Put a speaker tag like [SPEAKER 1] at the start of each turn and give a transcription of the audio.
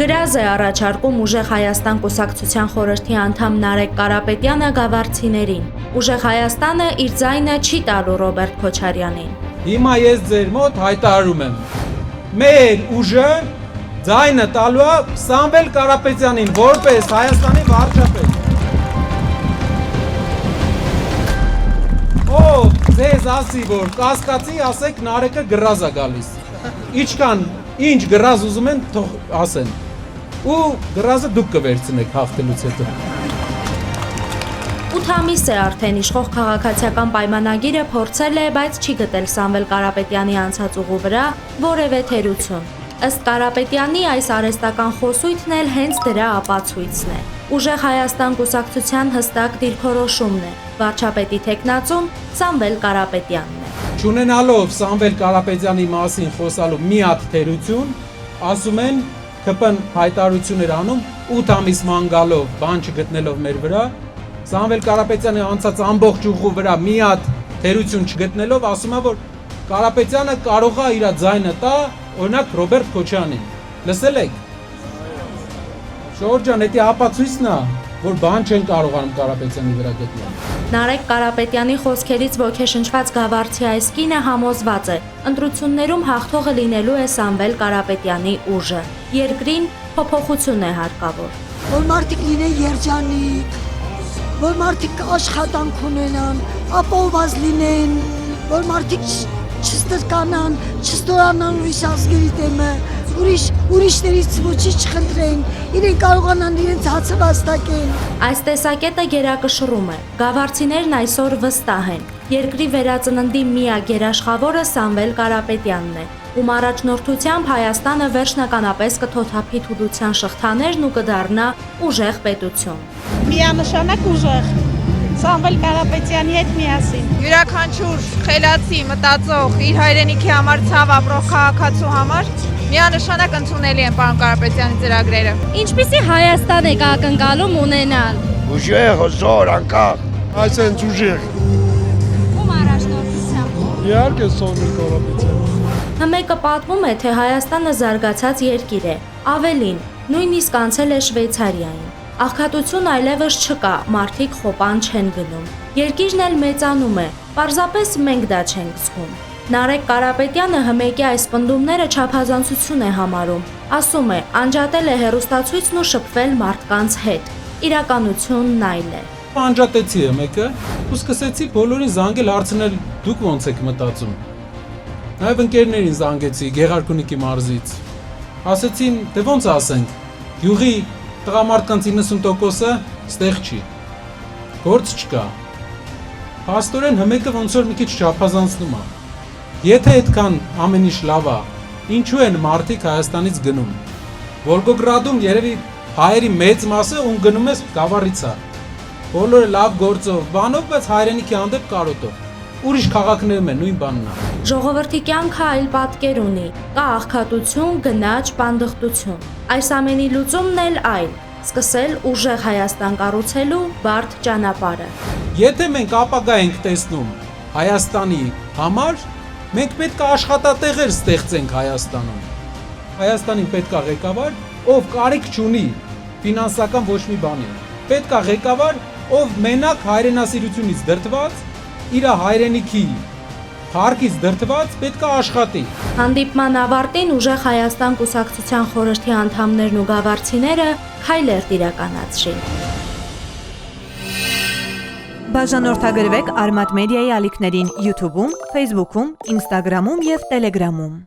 [SPEAKER 1] Գրազ է առաջարկում Ուժեղ Հայաստան կուսակցության խորհրդի անդամ Նարեկ Կարապետյանը գավառցիներին։ Ուժեղ Հայաստանը իր ձայնը չի տալու Ռոբերտ Քոչարյանին։
[SPEAKER 2] Հիմա ես ձեր մոտ հայտարարում եմ. մեր ուժը ձայնը տալու է Սամվել Կարապետյանին որպես Հայաստանի վարչապետ։ Ով ձեզ ասի, որ կասկածի, ասեք Նարեկը գրազ է գալիս։ Իչքան ինչ գրազ ուզում են, թող ասեն։ Ու գրազը դուք կվերցնեք հաղթելուց հետո։
[SPEAKER 1] 8 ամիս է արդեն իշխող քաղաքացիական պայմանագիրը փորձել է, բայց չի գտել Սամվել Կարապետյանի անցած ուղու վրա որևէ թերություն։ Ըստ Կարապետյանի այս արհեստական խոսույթն էլ հենց դրա ապացույցն է։ Ուժեղ Հայաստան կուսակցության հստակ դիրքորոշումն է։ Վարչապետի թեկնածուն Սամվել Կարապետյանն է։
[SPEAKER 2] Չունենալով Սամվել Կարապետյանի մասին խոսալու մի հատ թերություն, ասում են ԿՊ-ն հայտարարություն էր անում 8 ամիս ման գալով, բան չգտնելով մեր վրա, Սամվել Կարապետյանի անցած ամբողջ ուղու վրա մի հատ թերություն չգտնելով, ասում է, որ Կարապետյանը կարող է իր ձայնը տա, օրինակ Ռոբերտ Քոչարյանին։ Լսել եք։ Շորժ ջան, դա ապացույցն է, որ բան չեն կարողանում Կարապետյանի վրա գտնել։
[SPEAKER 1] Նարեկ Կարապետյանի խոսքերից ոգեշնչված գավառցի այս կինը համոզված է, ընտրություններում հաղթողը լինելու է Սամվել Կարապետյանի ուժը։ Երկրին փոփոխություն է հարկավոր։
[SPEAKER 3] Որ մարդիկ լինեն երջանիկ, որ մարդիկ աշխատանք ունենան, ապահովված լինեն, որ մարդիկ չստրկանան, չստորանան ուրիշ ազգերի դեմը, ուրիշներից ոչինչ չխնդրեն, իրեն կարողանան իրենց հացը վաստակեն։
[SPEAKER 1] Այս տեսակետը գերակշռում է։ Գավառցիներն այսօր վստահ են։ Երկրի վերածննդի միակ երաշխավորը Սամվել Կարապետյանն է, ում առաջնորդությամբ Հայաստանը վերջնականապես կթոթափի թուլության շղթաներն ու կդառնա ուժեղ պետություն։
[SPEAKER 4] Միանշանակ ուժեղ Սամվել Կարապետյանի հետ միասին։ Յուրաքանչյուր խելացի, մտածող, իր հայրենիքի համար ցավ ապրող քաղաքացու համար միանշանակ ընդունելի են պարոն Կարապետյանի ծրագրերը։
[SPEAKER 1] Ինչպիսի Հայաստան եք ակնկալում ունենալ։
[SPEAKER 5] Ուժեղ, հզոր, անկախ։
[SPEAKER 6] Այսինքն ուժեղ։
[SPEAKER 1] Ում առաջնորդությամբ։
[SPEAKER 6] Իհարկե Սամվել Կարապետյանը։
[SPEAKER 1] Հմեկը պատմում է, թե Հայաստանը զարգացած երկիր է։ Ավելին, նույնիսկ անցել է Շվեյցարիային։ Աղքատություն այլևս չկա, մարդիկ խոպան չեն գնում։ Երկիրն էլ մեծանում է, պարզապես մենք դա չենք զգում։ Նարեկ Կարապետյանը հմեկի այս պնդումները չափազանցություն է համարում։ Ասում է, անջատել է հեռուստացույցն ու շփվել մարդկանց հետ։ Իրականությունն այլ է։
[SPEAKER 2] Անջատեցի հմեկը ու սկսեցի բոլորին զանգել հարցնել դուք ոնց եք մտածում։ Նաև ընկերներին զանգեցի Գեղարքունիքի մարզից։ Ասեցին, դե ոնց ասենք, յուղի տղամարդկանց 90%-ը ստեղ չի։ Գործ չկա։ Փաստորեն հմեկը ոնց որ մի քիչ չափազանցնում է։ Եթե այդքան ամեն ինչ լավ է, ինչու են մարդիկ Հայաստանից գնում։ Վոլգոգրադում երևի հայերի մեծ մասը ում գնում է գավառից է։ Բոլորը լավ գործով, բանով, բայց հայրենիքի հանդեպ կարոտով։ Ուրիշ քաղաքներում է նույն բանն է։
[SPEAKER 1] Ժողովրդի կյանքը այլ պատկեր ունի։ Կա աղքատություն, գնաճ, պանդխտություն։ Այս ամենի լուծումն էլ այլ։ Սկսել ուժեղ Հայաստան կառուցելու բարդ ճանապարհը։
[SPEAKER 2] Եթե մենք ապագա ենք տեսնում Հայաստանի համար, մենք պետք է աշխատատեղեր ստեղծենք Հայաստանում։ Հայաստանին պետք է ղեկավար, ով կարիք չունի ֆինանսական ոչ մի բանի։ Պետք է ղեկավար, ով մենակ հայրենասիրությունից դրդված, իր հայրենիքի փառքից դրդված պետք է աշխատի։
[SPEAKER 1] Հանդիպման ավարտին Ուժեղ Հայաստան կուսակցության խորհրդի անդամներն ու գավառցիները քայլեր իրականացրին։
[SPEAKER 7] Բաժանորդագրվեք Արմատ մեդիայի ալիքներին YouTube-ում, Facebook-ում, Instagram-ում և Telegram-ում։